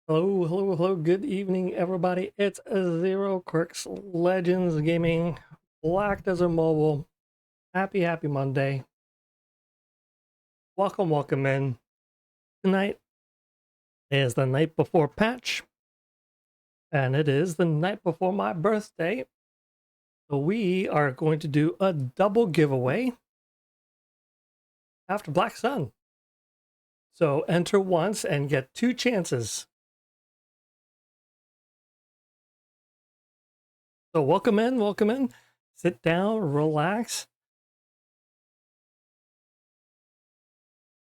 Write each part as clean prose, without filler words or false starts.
Hello, good evening, everybody. It's a Zero Quirks Legends Gaming, Black Desert Mobile. Happy Monday. Welcome in. Tonight is the night before patch, and it is the night before my birthday. So we are going to do a double giveaway after Black Sun. So enter once and get 2 chances. So welcome in. Sit down, relax,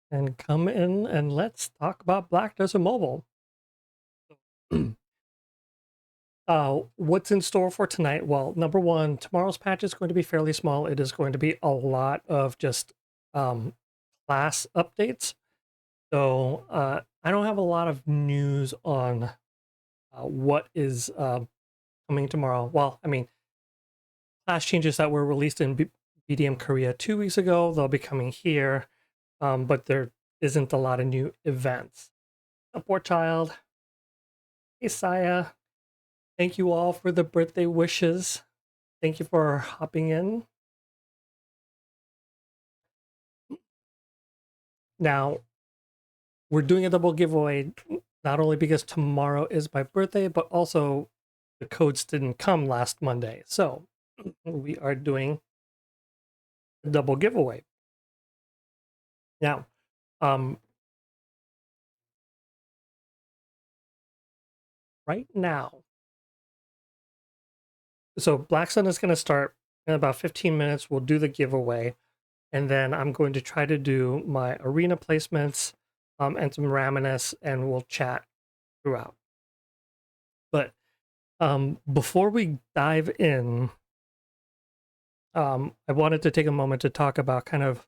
and come in and let's talk about Black Desert Mobile. What's in store for tonight? Well, number one, tomorrow's patch is going to be fairly small. It is going to be a lot of just class updates. So I don't have a lot of news on what is coming tomorrow. Well, I mean, class changes that were released in BDM Korea 2 weeks ago, they'll be coming here, but there isn't a lot of new events. Support Child, hey Saya, thank you all for the birthday wishes. Thank you for hopping in. Now, we're doing a double giveaway, not only because tomorrow is my birthday, but also the codes didn't come last Monday. So we are doing a double giveaway. Now, right now, so Black Sun is going to start in about 15 minutes. We'll do the giveaway, and then I'm going to try to do my arena placements and some Raminus, and we'll chat throughout. But before we dive in, I wanted to take a moment to talk about kind of,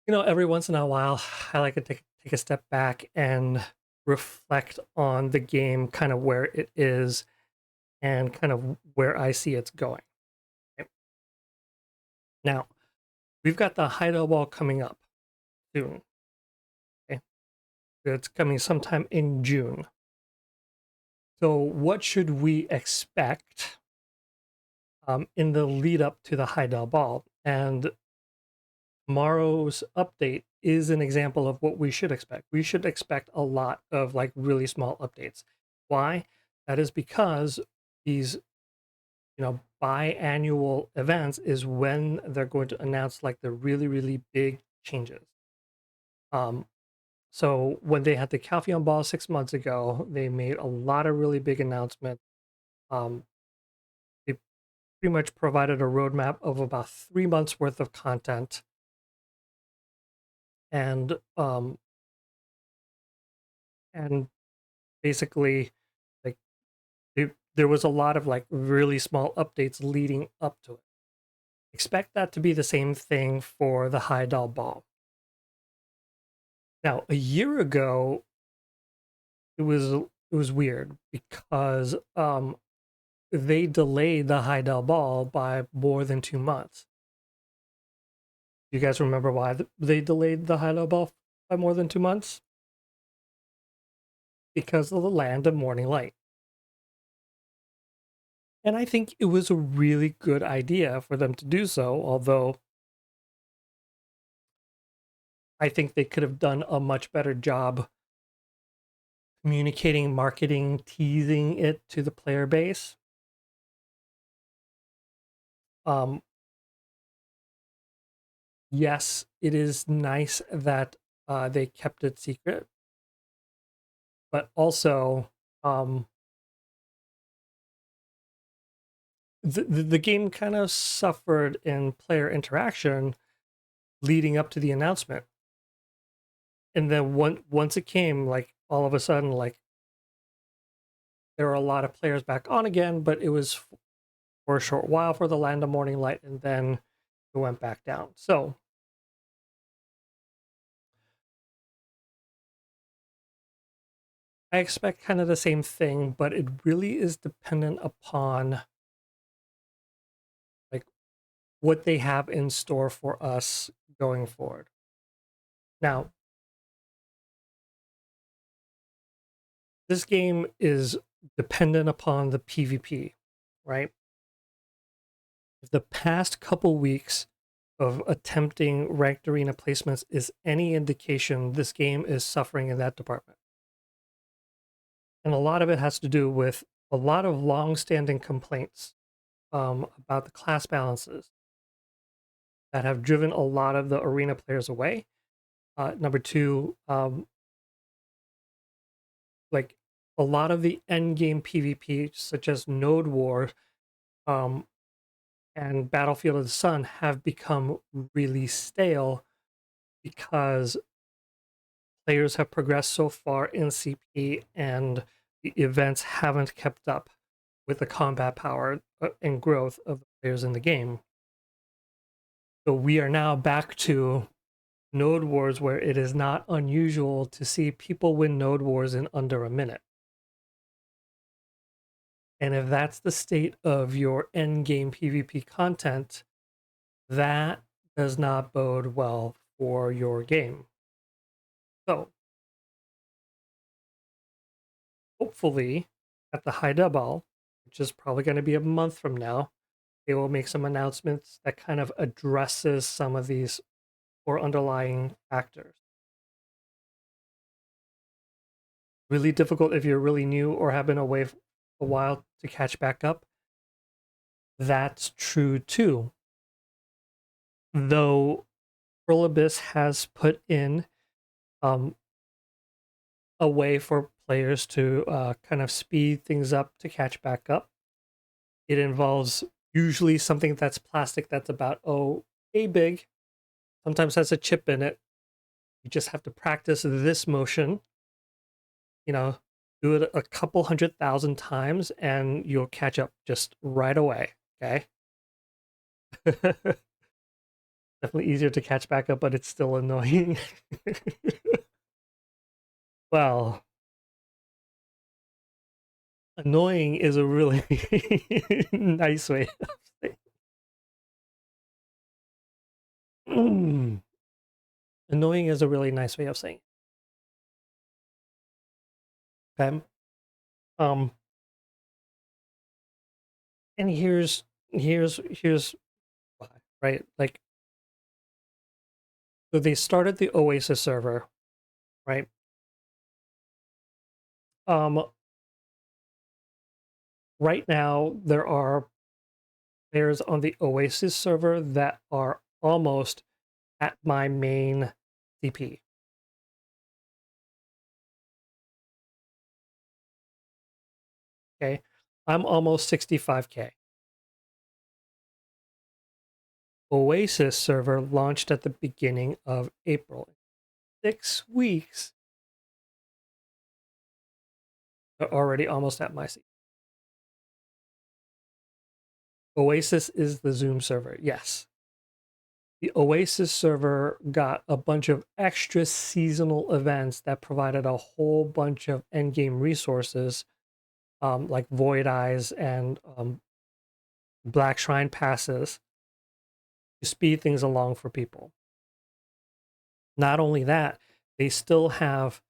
every once in a while, I like to take a step back and reflect on the game, kind of where it is and kind of where I see it's going. Okay? Now, we've got the Hideout Ball coming up soon. Okay? It's coming sometime in June. So what should we expect in the lead up to the Hideout Ball? And tomorrow's update is an example of what we should expect. We should expect a lot of like really small updates. Why? That is because these, biannual events is when they're going to announce like the really big changes. So when they had the Calpheon Ball 6 months ago, they made a lot of really big announcements. They pretty much provided a roadmap of about 3 months worth of content. And basically, like there was a lot of like really small updates leading up to it. Expect that to be the same thing for the Hideout Ball. Now, a year ago, it was weird because they delayed the Hideout Ball by more than 2 months. You guys remember why they delayed the Hideout Ball by more than 2 months? Because of the Land of Morning Light. And I think it was a really good idea for them to do so, although I think they could have done a much better job communicating, marketing, teasing it to the player base. Yes, it is nice that they kept it secret, but also the game kind of suffered in player interaction leading up to the announcement. And then once it came, like all of a sudden, like there were a lot of players back on again, but it was for a short while for the Land of Morning Light, and then it went back down. So I expect kind of the same thing, but it really is dependent upon like what they have in store for us going forward. Now, this game is dependent upon the PvP, right? If the past couple weeks of attempting ranked arena placements is any indication, this game is suffering in that department. And a lot of it has to do with a lot of long-standing complaints about the class balances that have driven a lot of the arena players away. Number two, like a lot of the end game PvP, such as Node War and Battlefield of the Sun, have become really stale because players have progressed so far in CP and the events haven't kept up with the combat power and growth of the players in the game. So we are now back to Node Wars, where it is not unusual to see people win Node Wars in under a minute. And if that's the state of your end game PvP content, that does not bode well for your game. So, hopefully, at the High Double, which is probably going to be a month from now, they will make some announcements that kind of addresses some of these or underlying factors. Really difficult if you're really new or have been away for a while to catch back up. That's true too. Though Pearl Abyss has put in a way for players to kind of speed things up to catch back up. It involves usually something that's plastic that's about, a big, sometimes has a chip in it. You just have to practice this motion, do it a couple 100,000 times and you'll catch up just right away, okay? Definitely easier to catch back up, but it's still annoying. Well, annoying is a really nice way of saying. Annoying is a really nice way of saying it. Okay. And here's why, right? Like, so they started the Oasis server, right? Right now there are players on the Oasis server that are almost at my main CP. Okay, I'm almost 65K. Oasis server launched at the beginning of April. 6 weeks, they're already almost at my CP. Oasis is the Zoom server, yes. The Oasis server got a bunch of extra seasonal events that provided a whole bunch of endgame resources, like Void Eyes and Black Shrine passes, to speed things along for people. Not only that, they still have,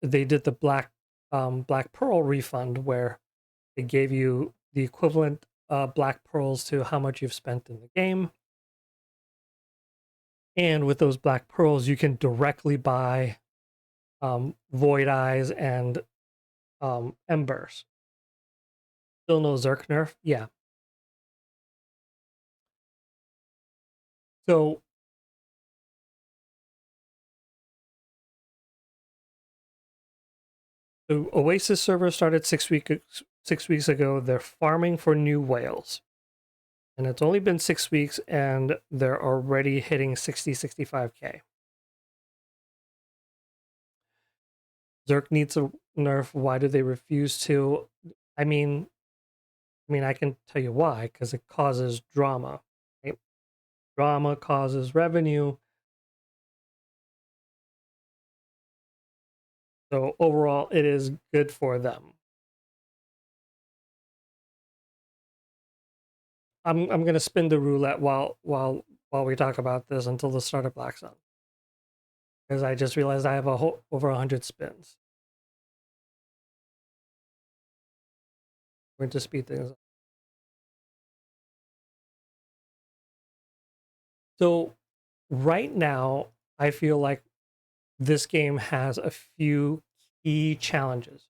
they did the Black Pearl refund where they gave you the equivalent Black Pearls to how much you've spent in the game. And with those Black Pearls, you can directly buy Void Eyes and Embers. Still no Zerk nerf? Yeah. So the Oasis server started 6 weeks ago. They're farming for new whales. And it's only been 6 weeks and they're already hitting 65K. Zerk needs a nerf. Why do they refuse to? I mean, I can tell you why, because it causes drama. Right? Drama causes revenue. So overall, it is good for them. I'm gonna spin the roulette while we talk about this until the start of Black Sun, because I just realized I have over 100 spins. going to speed things up. So right now, I feel like this game has a few key challenges.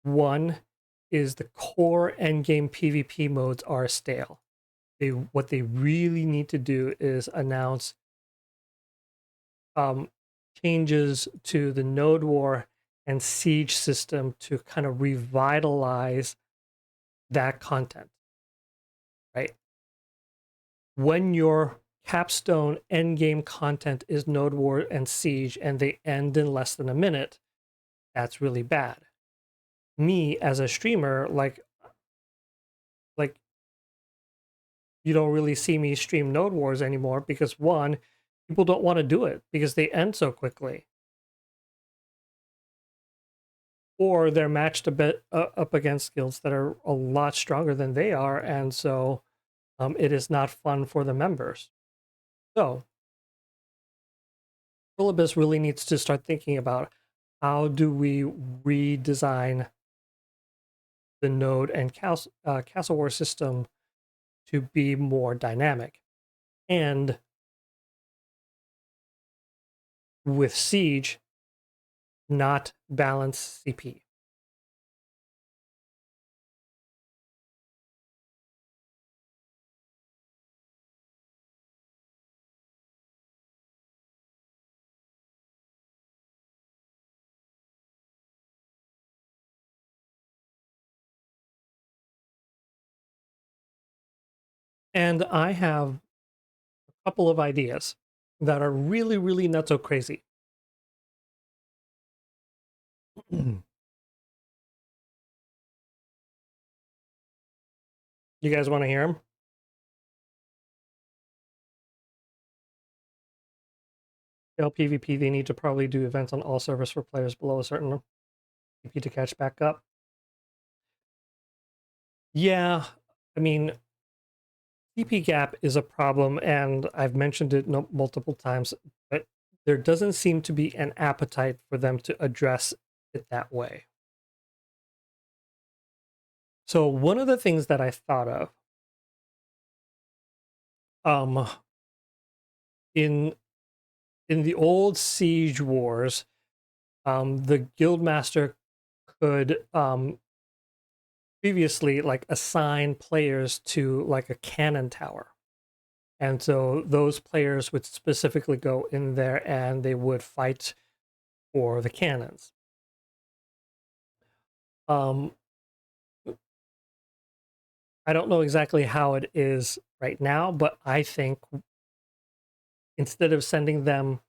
One is the core endgame PvP modes are stale. What they really need to do is announce changes to the Node War and Siege system to kind of revitalize that content, right? When your capstone endgame content is Node War and Siege and they end in less than a minute, that's really bad. Me as a streamer, like you don't really see me stream Node Wars anymore because one, people don't want to do it because they end so quickly. Or they're matched a bit up against guilds that are a lot stronger than they are, and so it is not fun for the members. So, Syllabus really needs to start thinking about how do we redesign the node and Castle War system to be more dynamic. And with Siege, not balance CP. And I have a couple of ideas that are really, really not so crazy. You guys want to hear them? PvP, they need to probably do events on all servers for players below a certain CP to catch back up. Yeah, I mean, CP gap is a problem, and I've mentioned it multiple times, but there doesn't seem to be an appetite for them to address it that way. So one of the things that I thought of, in the old Siege Wars, the Guildmaster could previously like assign players to like a cannon tower. And so those players would specifically go in there and they would fight for the cannons. I don't know exactly how it is right now, but I think instead of sending them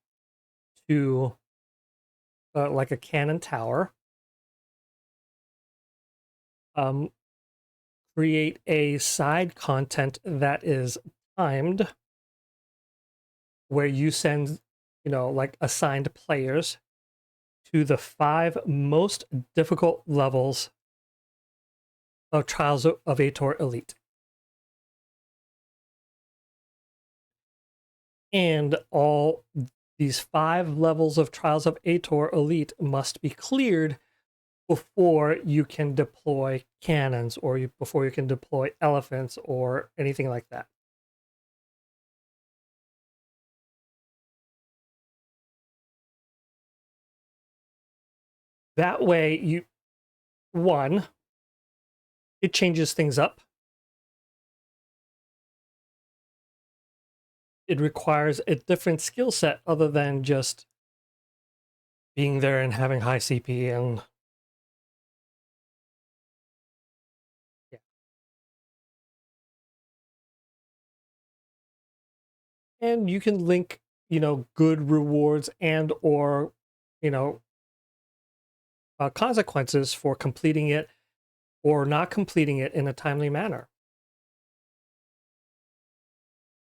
to like a cannon tower, create a side content that is timed where you send, like assigned players to the 5 most difficult levels of Trials of Ator Elite. And all these 5 levels of Trials of Ator Elite must be cleared before you can deploy cannons or before you can deploy elephants or anything like that. That way, one, it changes things up. It requires a different skill set other than just being there and having high CP and yeah. And you can link, good rewards and or, consequences for completing it or not completing it in a timely manner.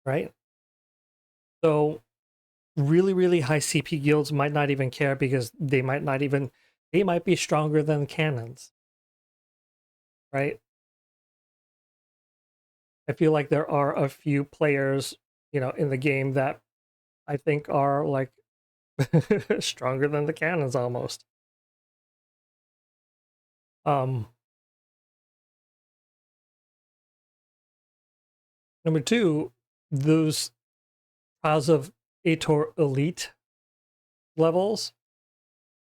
Right? So really, really high CP guilds might not even care because they might be stronger than cannons. Right? I feel like there are a few players, in the game that I think are like stronger than the cannons almost. Number two, those Trials of Ator Elite levels,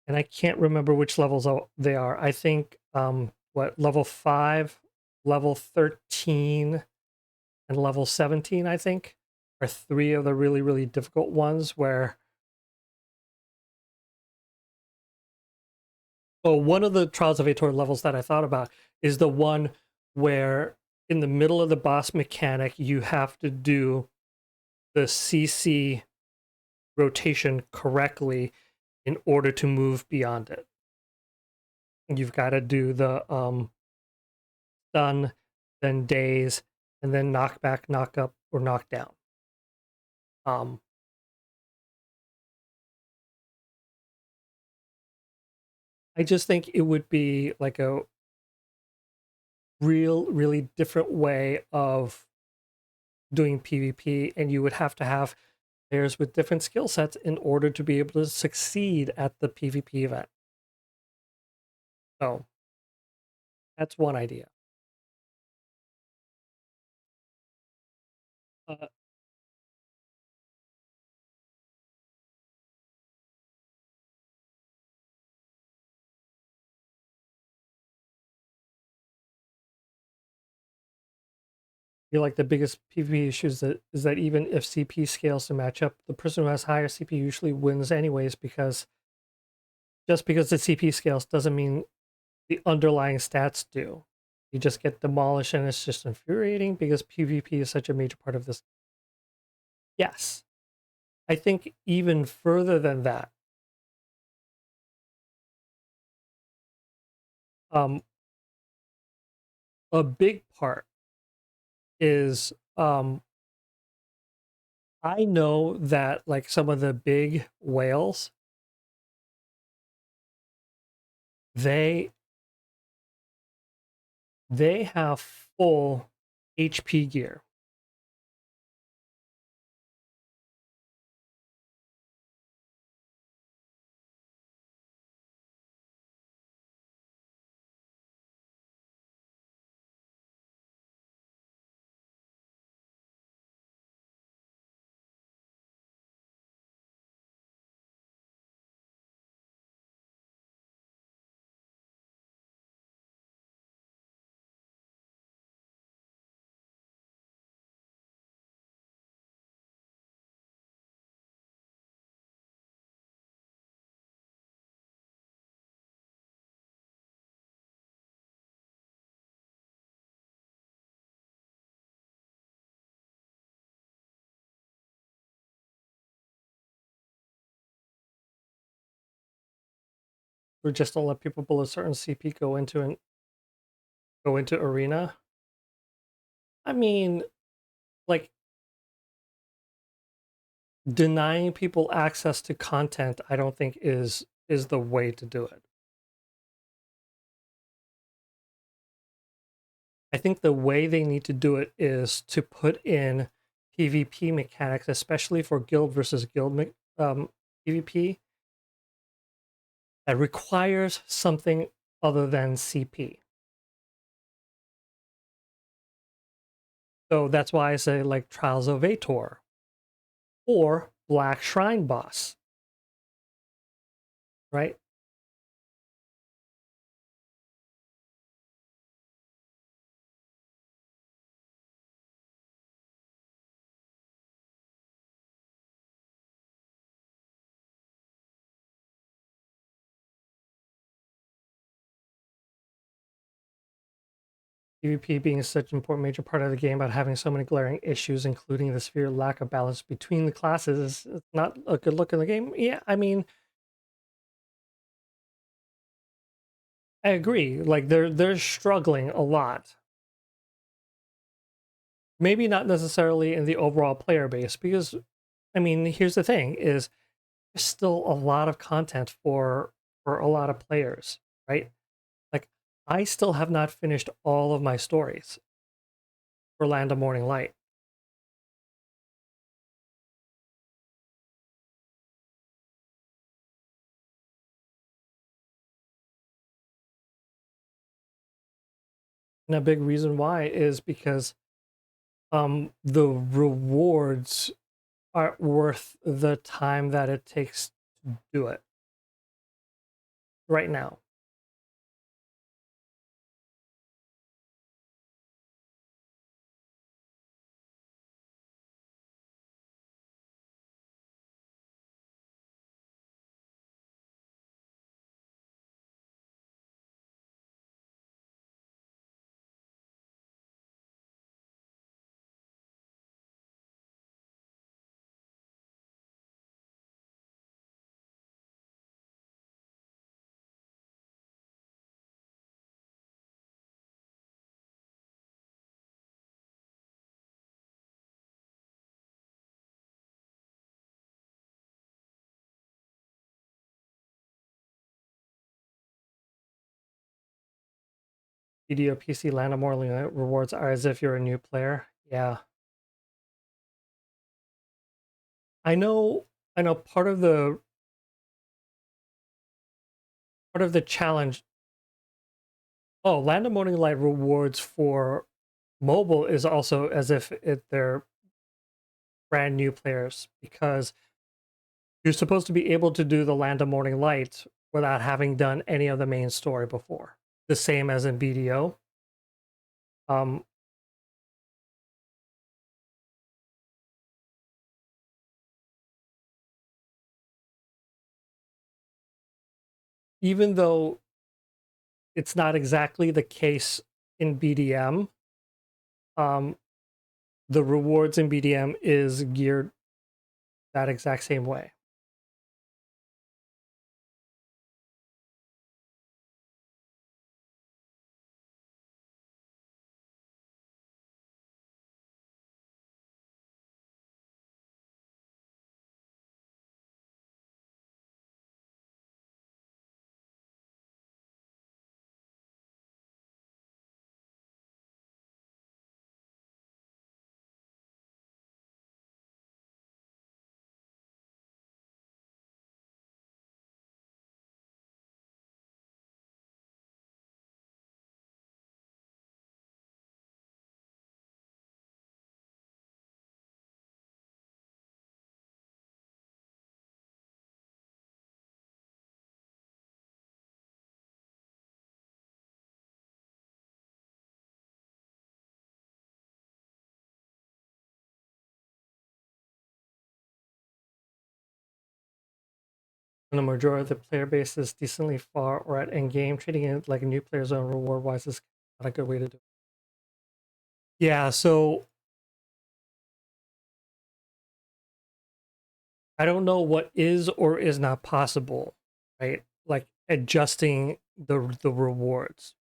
and I can't remember which levels they are. I think what, level 5, level 13, and level 17, I think, are three of the really, really difficult ones where, oh, one of the Trials of Ator levels that I thought about is the one where in the middle of the boss mechanic, you have to do the CC rotation correctly in order to move beyond it. You've got to do the stun, then daze, and then knock back, knock up, or knock down. I just think it would be like a really different way of doing PvP, and you would have to have players with different skill sets in order to be able to succeed at the PvP event. So that's one idea. Uh, feel like the biggest PvP issue is that even if CP scales to match up, the person who has higher CP usually wins anyways, because just because the CP scales doesn't mean the underlying stats do. You just get demolished, and it's just infuriating because PvP is such a major part of this. Yes. I think even further than that, a big part is I know that like some of the big whales, they have full HP gear. Or just don't let people below certain CP go into arena. I mean, like denying people access to content, I don't think is the way to do it. I think the way they need to do it is to put in PvP mechanics, especially for guild versus guild PvP, that requires something other than CP. So that's why I say like Trials of Ator or Black Shrine Boss, right? PvP being such an important major part of the game, but having so many glaring issues, including the severe lack of balance between the classes, is not a good look in the game. Yeah, I mean, I agree. Like they're struggling a lot. Maybe not necessarily in the overall player base, because I mean, here's the thing: is there's still a lot of content for a lot of players, right? Like I still have not finished all of my stories for Land of Morning Light. And a big reason why is because the rewards aren't worth the time that it takes to do it right now. BDO PC Land rewards are as if you're a new player. Yeah. I know part of the challenge. Oh, Land of Morning Light rewards for mobile is also as if they're brand new players, because you're supposed to be able to do the Land of Morning Light without having done any of the main story before. The same as in BDO. Um, Even though it's not exactly the case in BDM, um, the rewards in BDM is geared that exact same way. And the majority of the player base is decently far or at end game. Treating it like a new player zone reward wise is not a good way to do it. Yeah, so I don't know what is or is not possible, right? Like adjusting the rewards.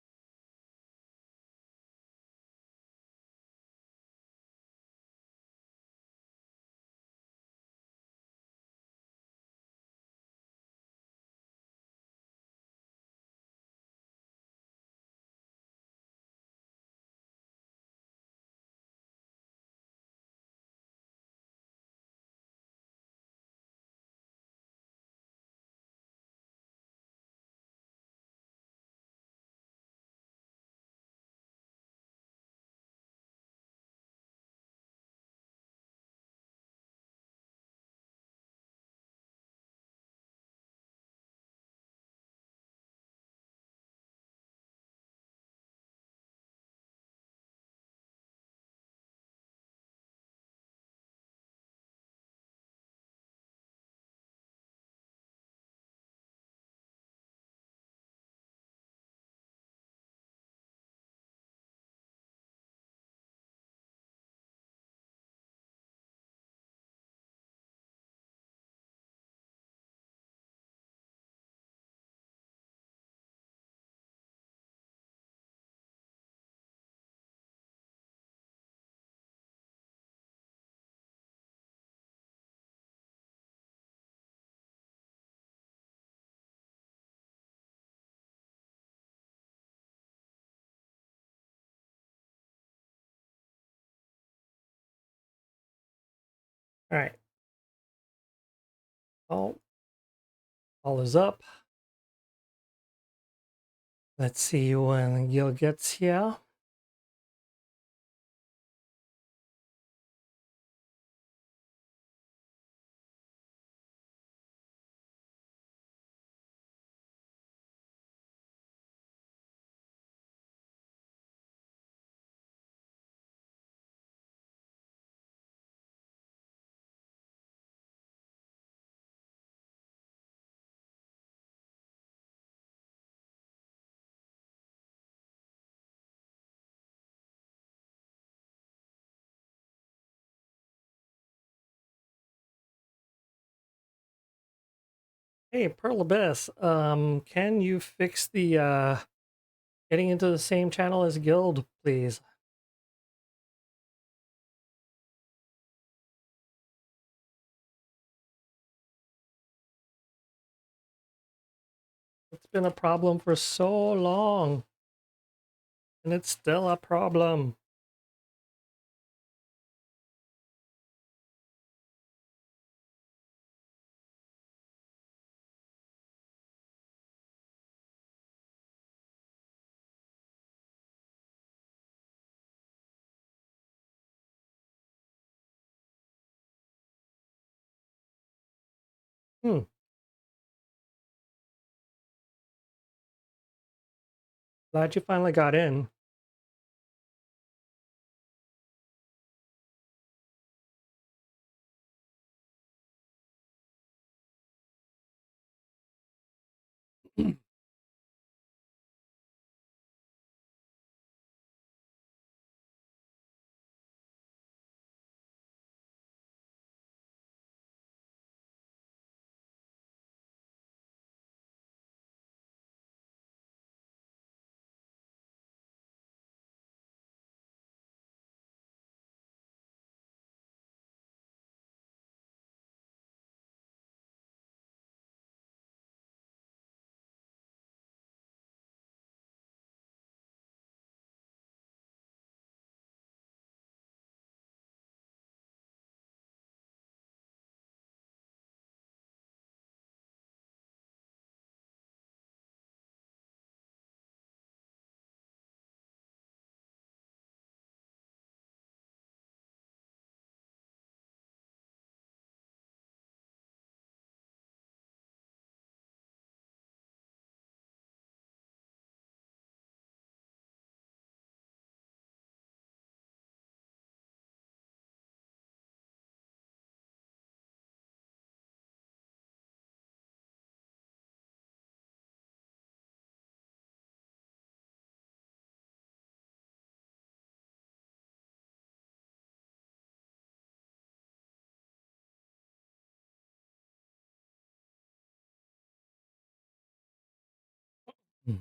All right. All is up. Let's see when Gil gets here. Hey, Pearl Abyss, can you fix the getting into the same channel as Guild, please? It's been a problem for so long, and it's still a problem. Hmm, glad you finally got in. Hmm.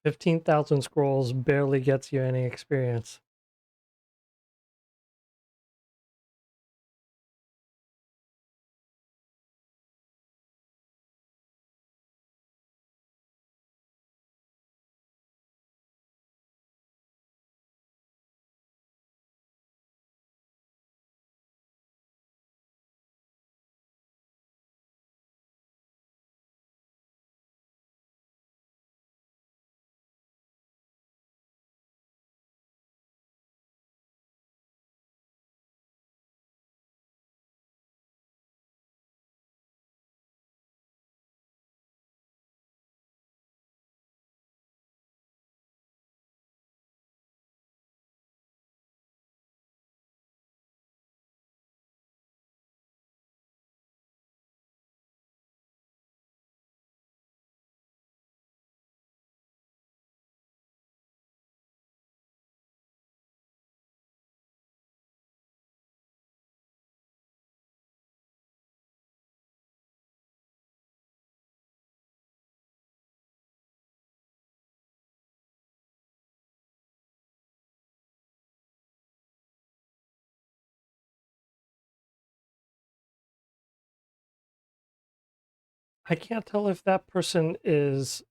15,000 scrolls barely gets you any experience. I can't tell if that person is...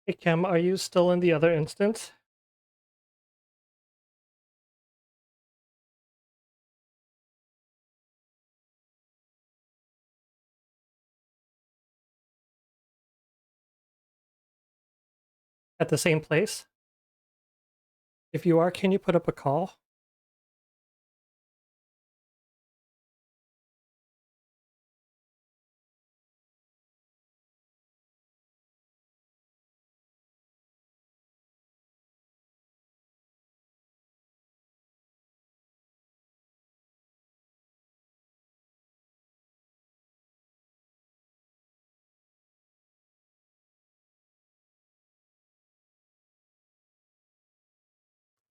Hey, Cam, are you still in the other instance? At the same place? If you are, can you put up a call?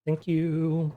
Thank you.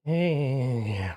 Hey.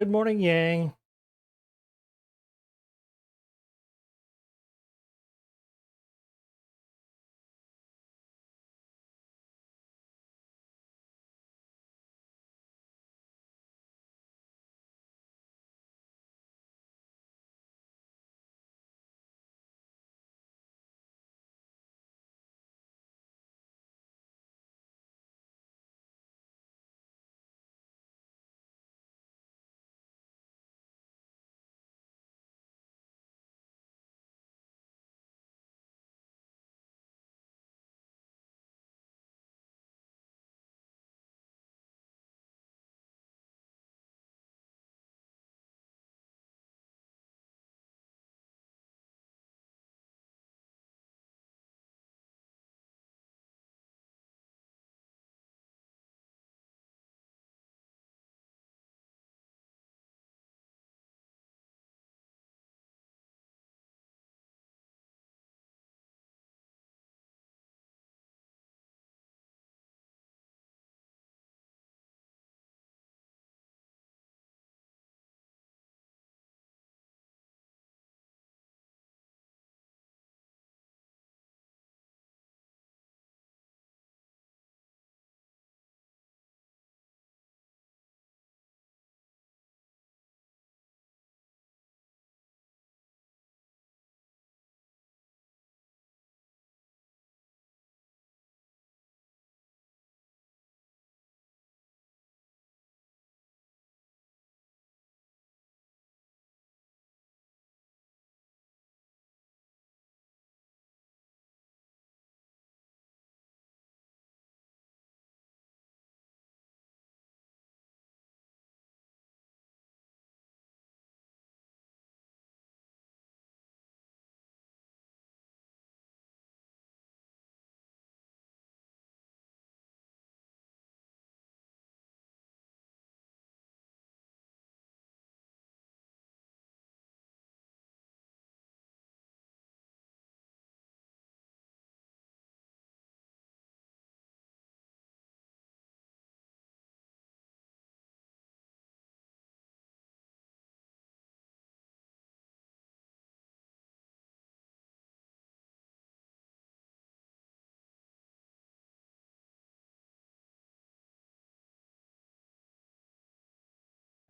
Good morning, Yang.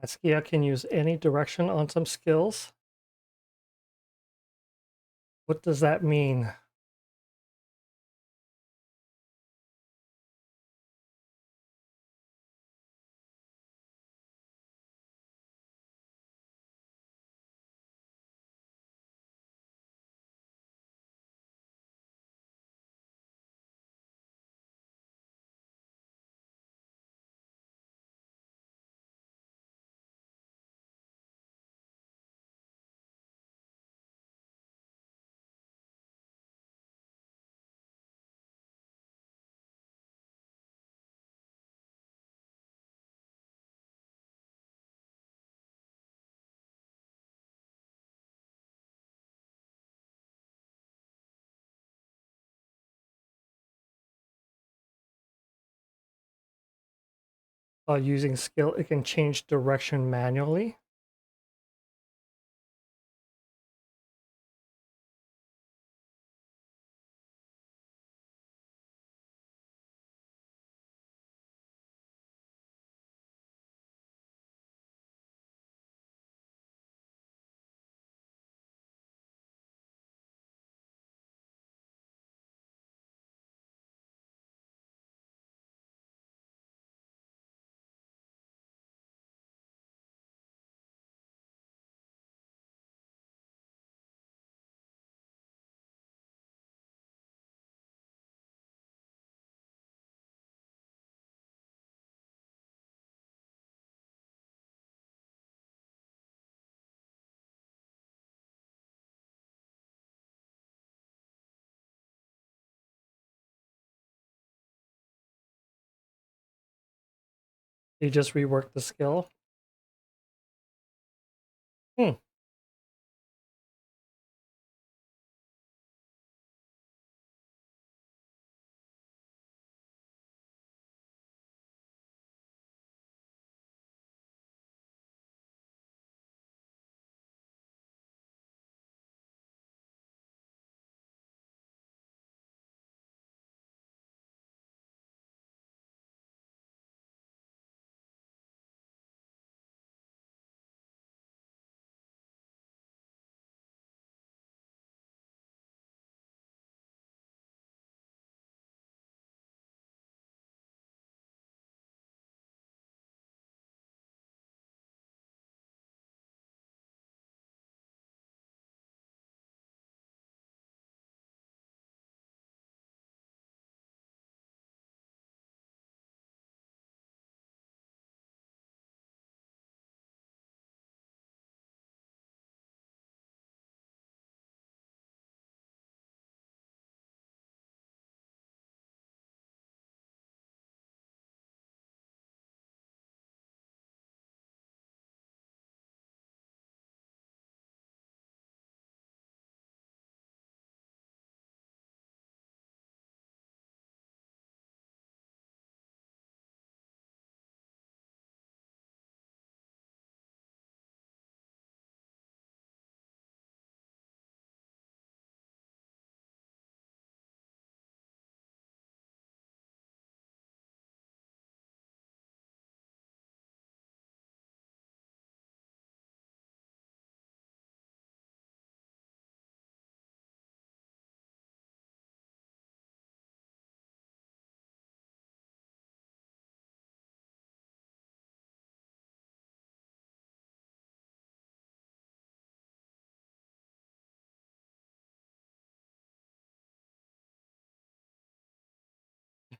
Saskia can use any direction on some skills. What does that mean? while using skill, it can change direction manually. You just rework the skill. Hmm.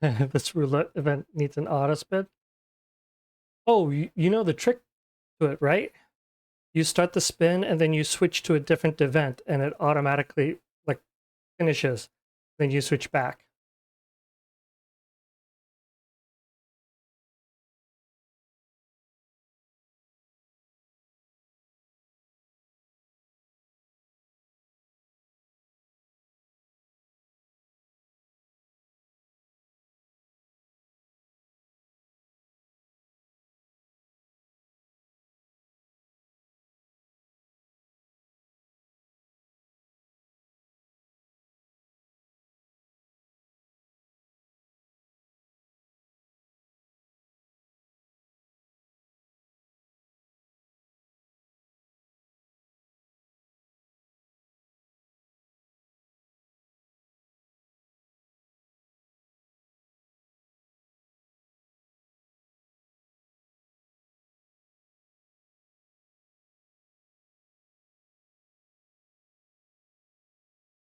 This roulette event needs an auto spin. Oh, you know the trick to it, right? You start the spin and then you switch to a different event and it automatically like finishes. Then you switch back.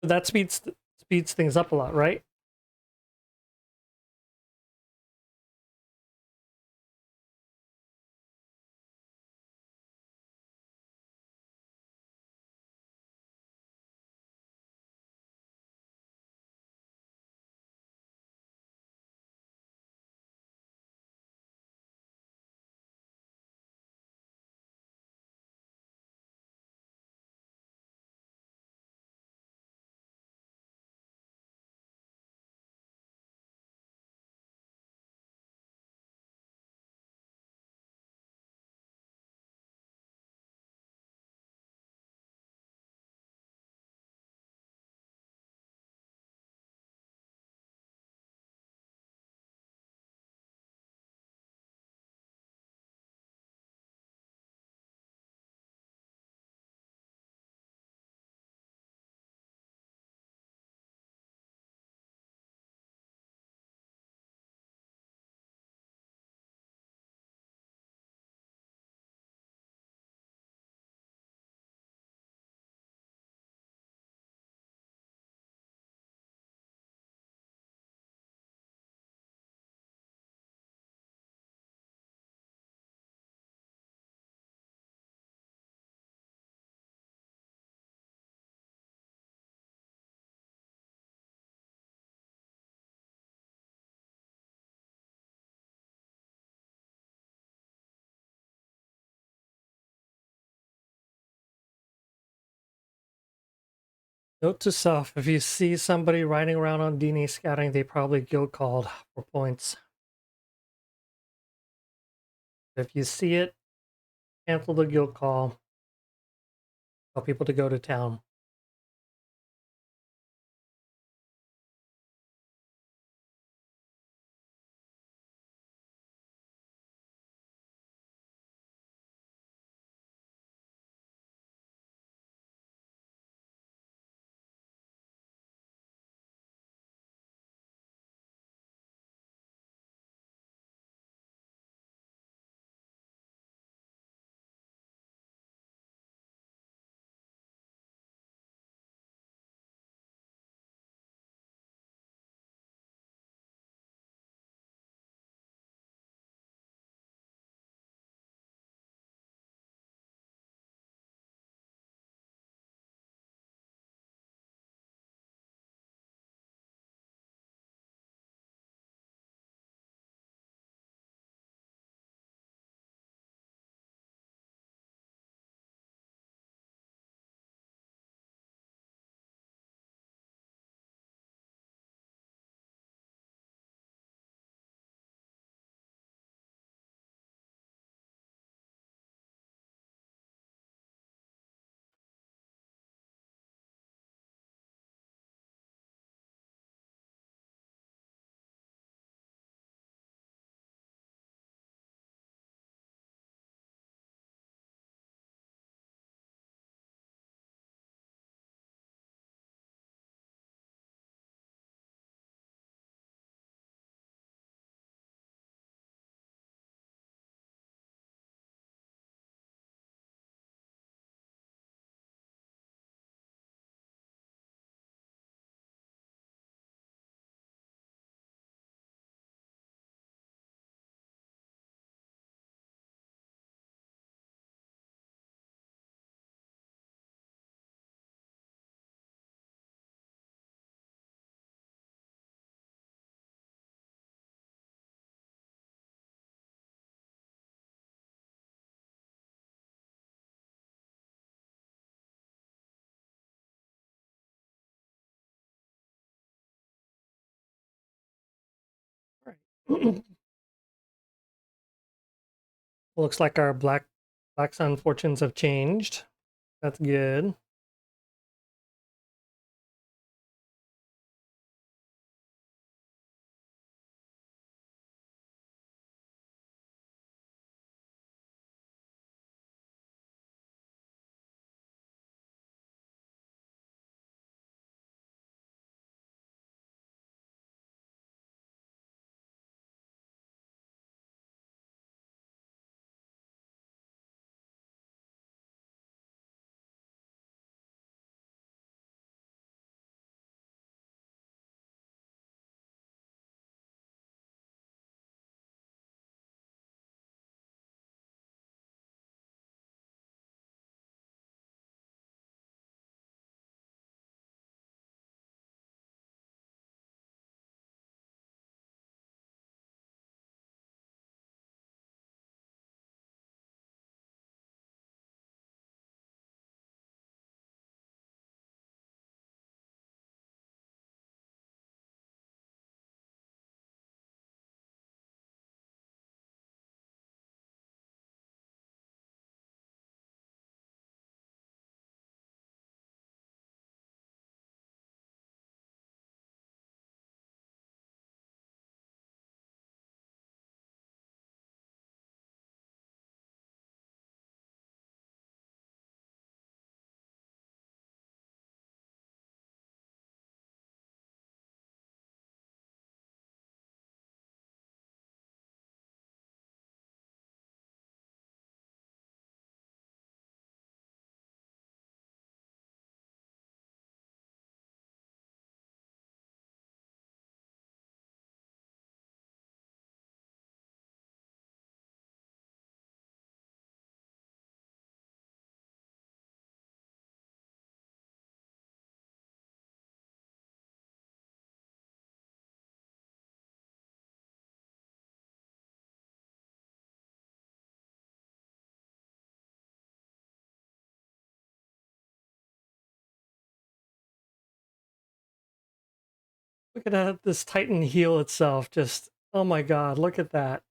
That speeds things up a lot, right? Note to self, if you see somebody riding around on DNA scouting, they probably guild called for points. If you see it, cancel the guild call. Tell people to go to town. Right. Looks like our Black Sun fortunes have changed. That's good. Look at that, this Titan heal itself. Just, oh my god, look at that.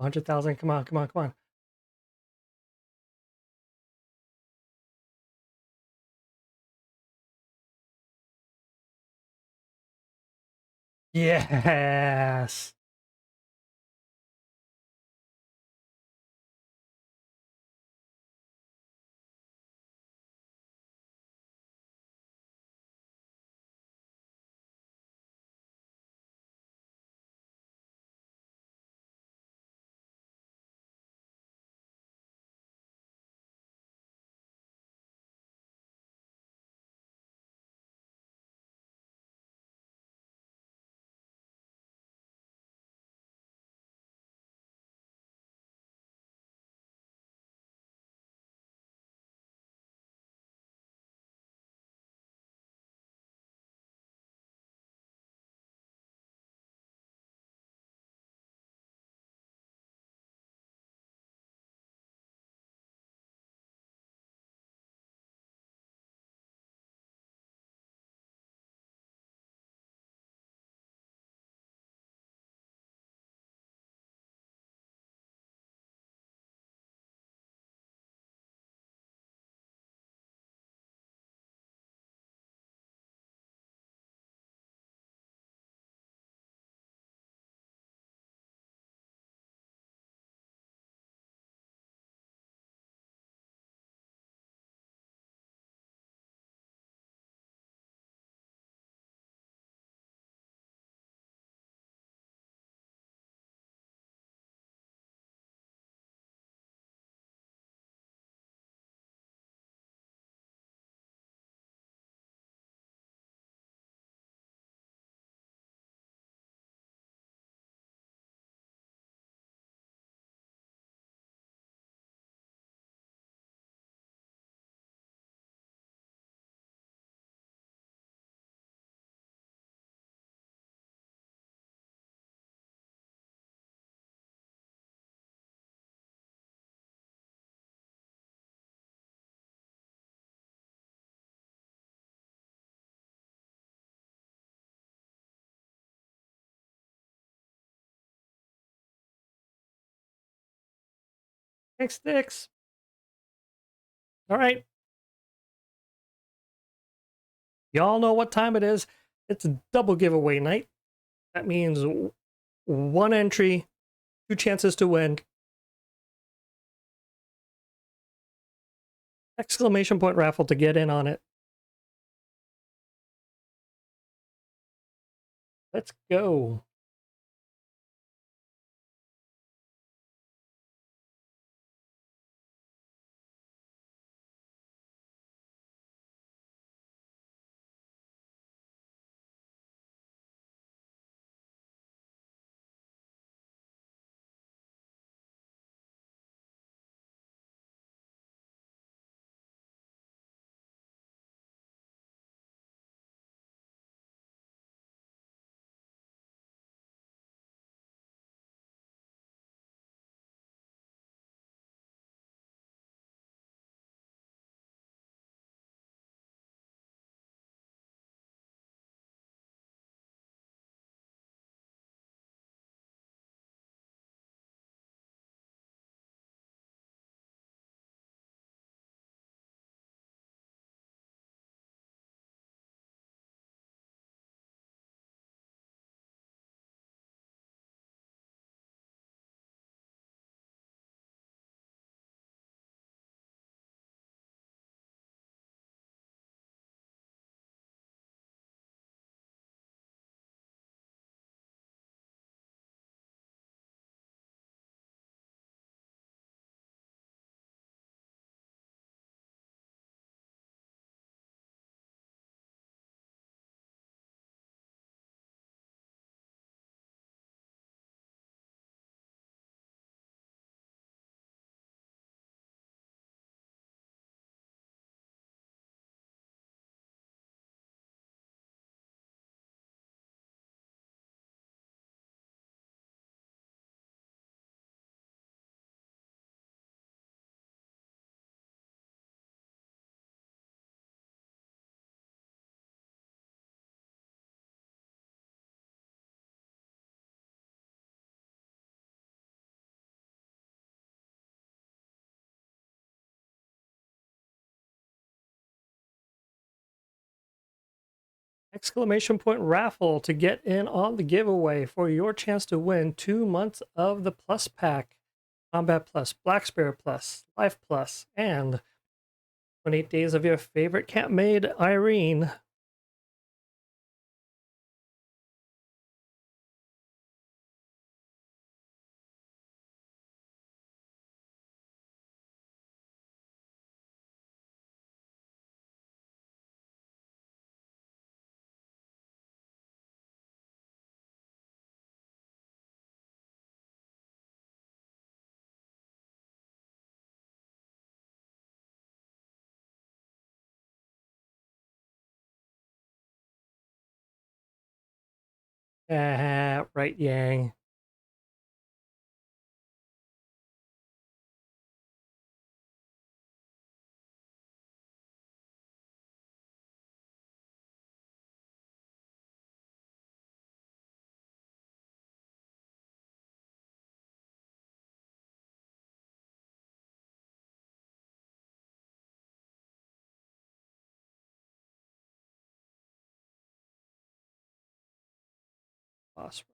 $100,000, come on, come on, come on. Yes! Thanks, Sticks. All right. Y'all know what time it is. It's a double giveaway night. That means one entry, two chances to win. Exclamation point raffle to get in on it. Let's go. exclamation point raffle to get in on the giveaway for your chance to win 2 months of the Plus Pack, Combat Plus, Black Spirit Plus, Life Plus, and 28 days of your favorite cat maid, Irene. Right, Yang. Awesome.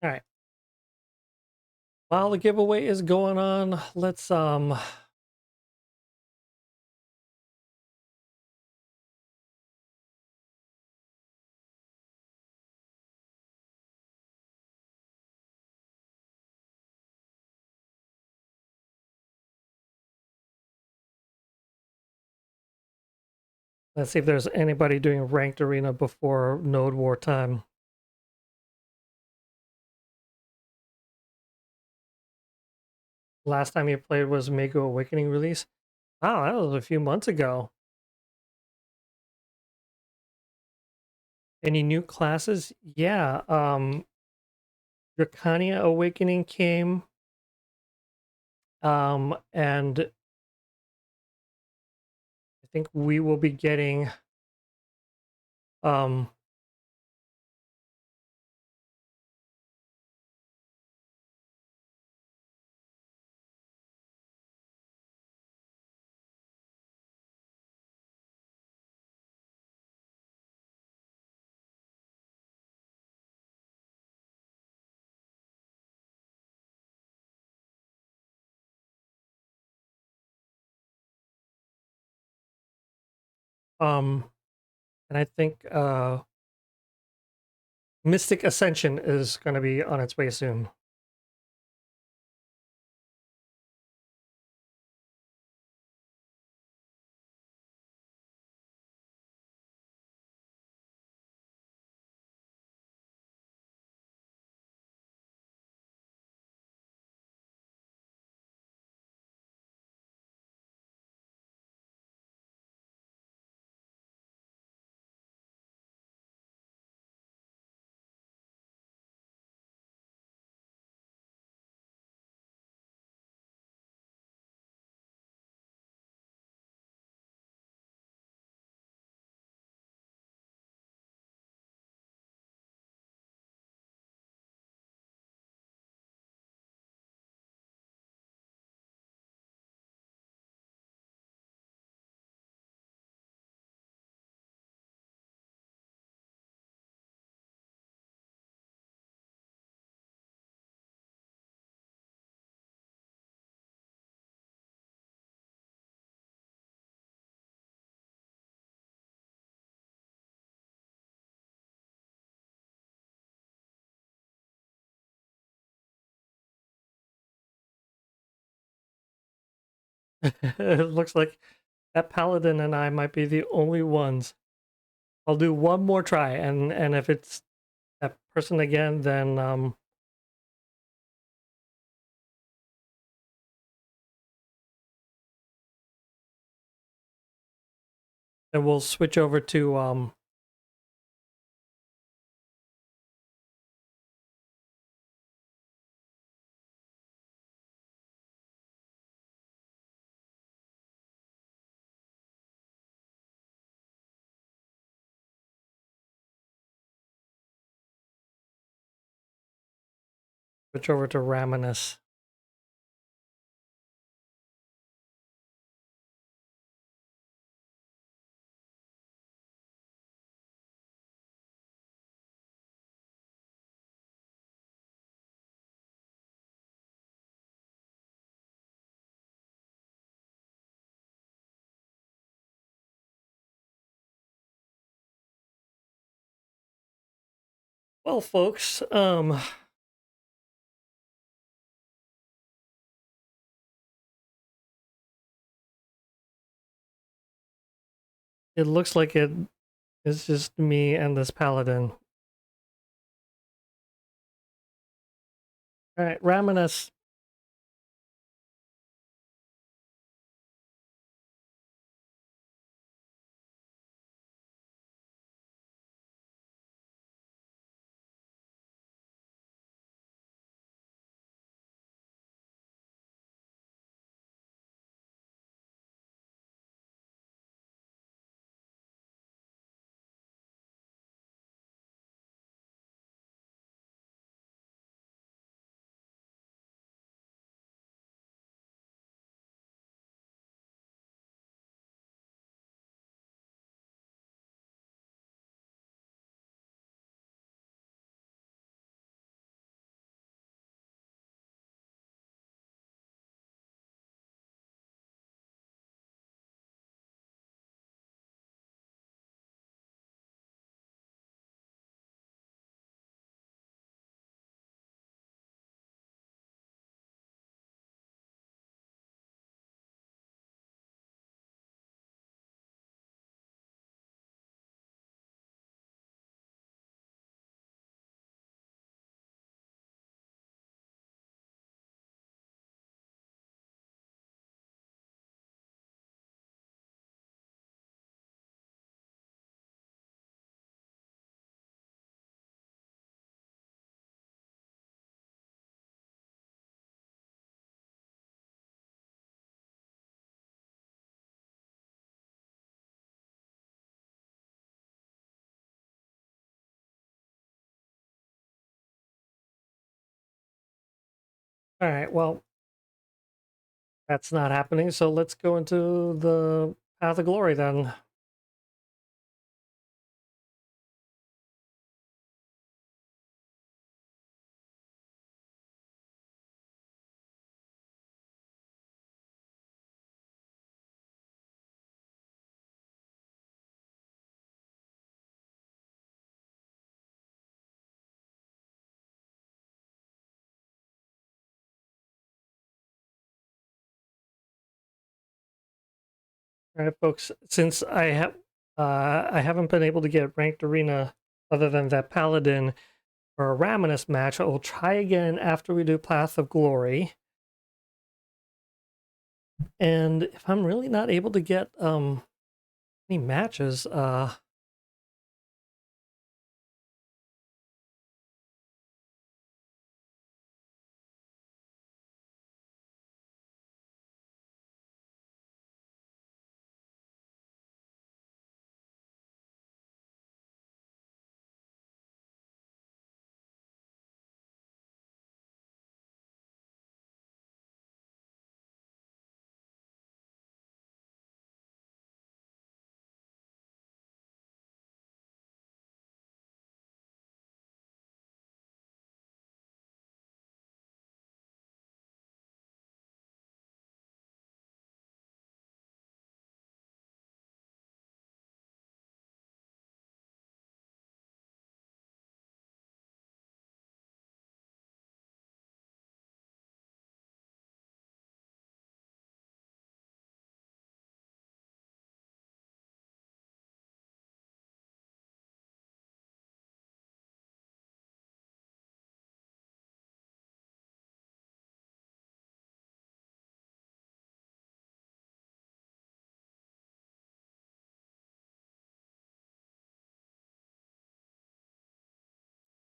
All right. While the giveaway is going on, let's see if there's anybody doing ranked arena before Node War time. Last time you played was Mako Awakening release. Wow, that was a few months ago. Any new classes? Yeah, Dracania Awakening came, and I think we will be getting, um, um, and I think, Mystic Ascension is going to be on its way soon. It looks like that paladin and I might be the only ones. I'll do one more try, and if it's that person again, then we'll switch over to Raminus. Well, folks, it looks like it is just me and this paladin. All right, Raminus. All right, well, that's not happening, so let's go into the Path of Glory then. All right, folks, since I haven't been able to get ranked arena other than that paladin for a Raminus match, I will try again after we do Path of Glory. And if I'm really not able to get any matches,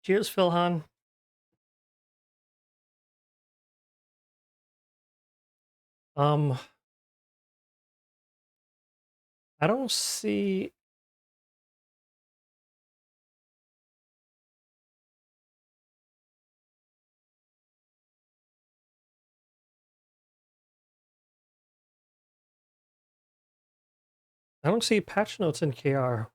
Cheers, Philhan. Um, I don't see. I don't see patch notes in KR.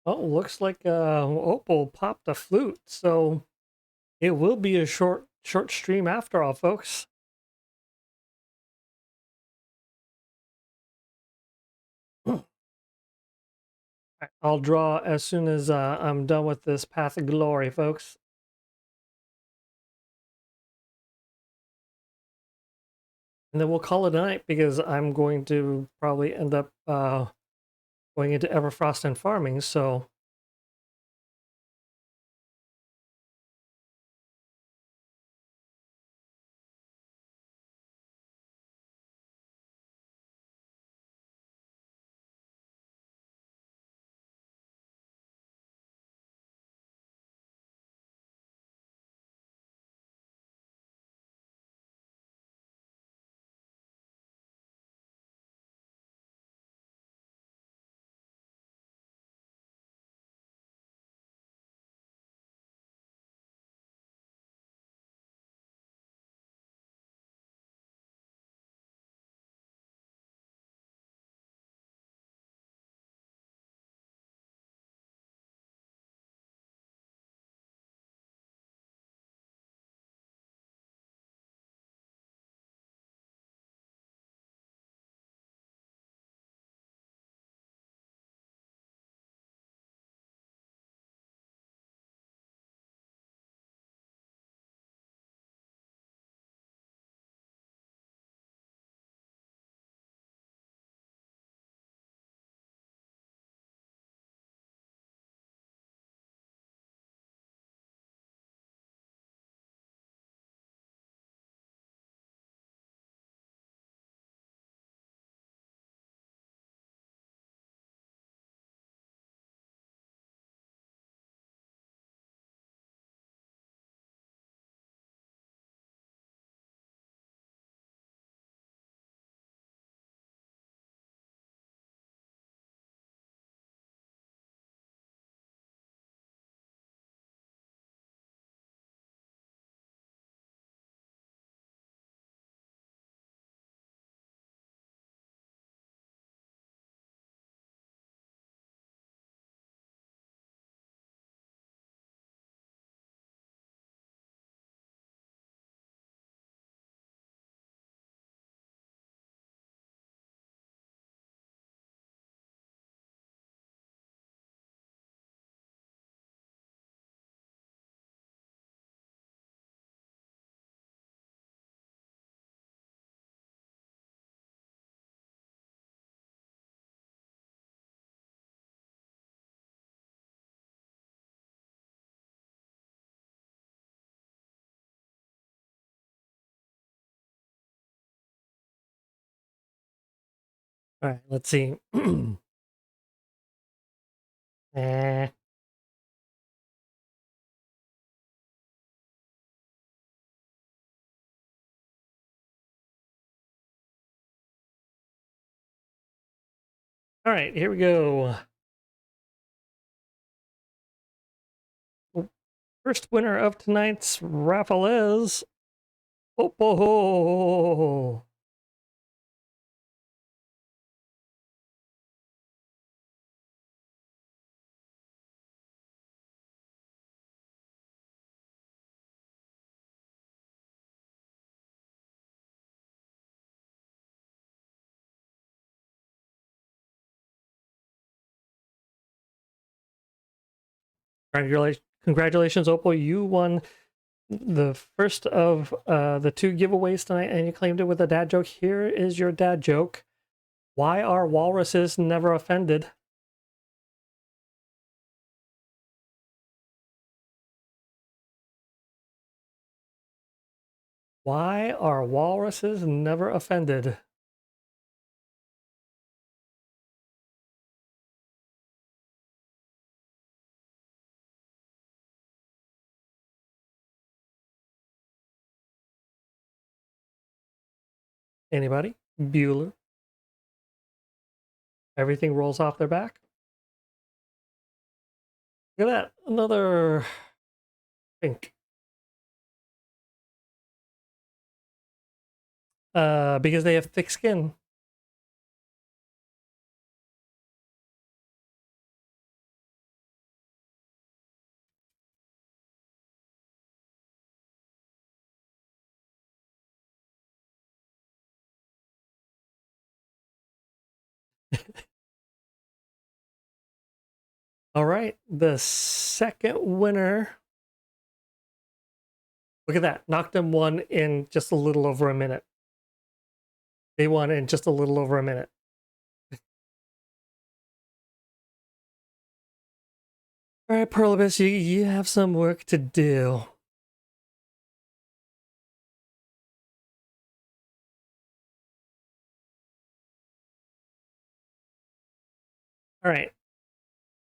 Oh, looks like Opal popped a flute, so it will be a short stream after all, folks. I'll draw as soon as I'm done with this Path of Glory, folks. And then we'll call it a night because I'm going to probably end up going into Everfrost and farming, so All right, let's see. Eh. All right, here we go. First winner of tonight's raffle is Oppo. Congratulations, Oppo. You won the first of the 2 giveaways tonight, and you claimed it with a dad joke. Here is your dad joke. Why are walruses never offended? Why are walruses never offended? Anybody? Bueller? Everything rolls off their back? Look at that. Another pink. Because they have thick skin. All right, the second winner. Look at that. Knocked them one in just a little over a minute. They won in just a little over a minute. All right, Perlibus, you have some work to do. All right.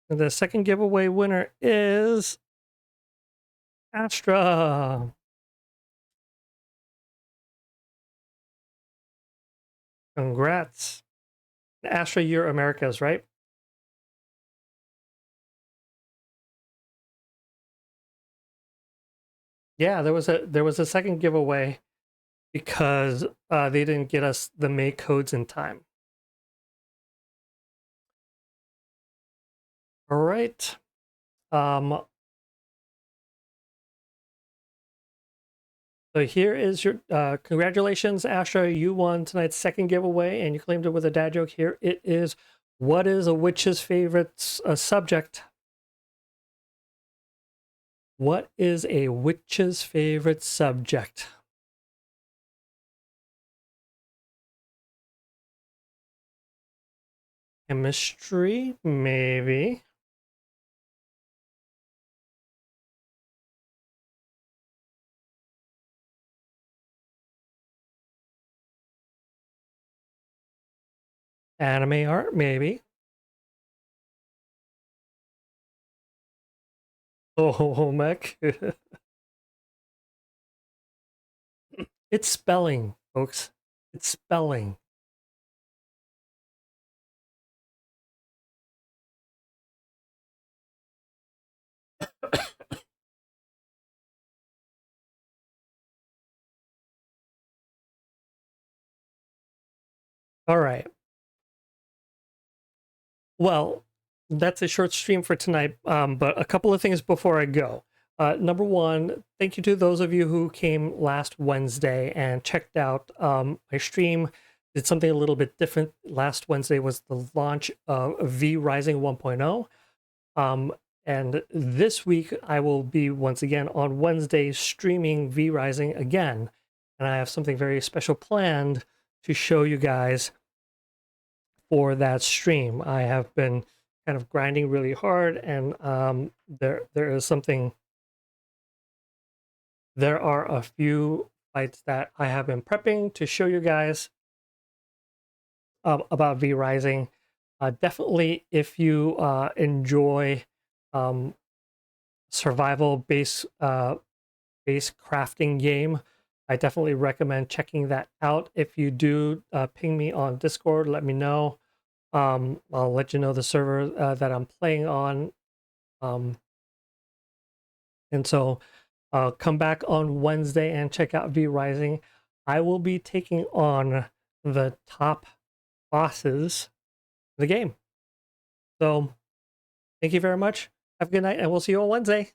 The second giveaway winner is Astra. Congrats. Astra, you're America's, right? Yeah, there was a second giveaway because they didn't get us the May codes in time. All right. So here is your congratulations, Astra. You won tonight's second giveaway, and you claimed it with a dad joke. Here it is. What is a witch's favorite subject? What is a witch's favorite subject? Chemistry, maybe. Anime art, maybe. Oh, mech. It's spelling, folks. It's spelling. All right. Well, that's a short stream for tonight, but a couple of things before I go. Number one, thank you to those of you who came last Wednesday and checked out my stream. Did something a little bit different. Last Wednesday was the launch of V Rising 1.0. And this week I will be once again on Wednesday streaming V Rising again. And I have something very special planned to show you guys for that stream. I have been kind of grinding really hard, and there is something. There are a few fights that I have been prepping to show you guys. about V Rising. Definitely, if you enjoy um, survival base crafting game, I definitely recommend checking that out. If you do, ping me on Discord, let me know. I'll let you know the server that I'm playing on. Um, and so come back on Wednesday and check out V Rising. I will be taking on the top bosses of the game. So thank you very much. Have a good night, and we'll see you on Wednesday.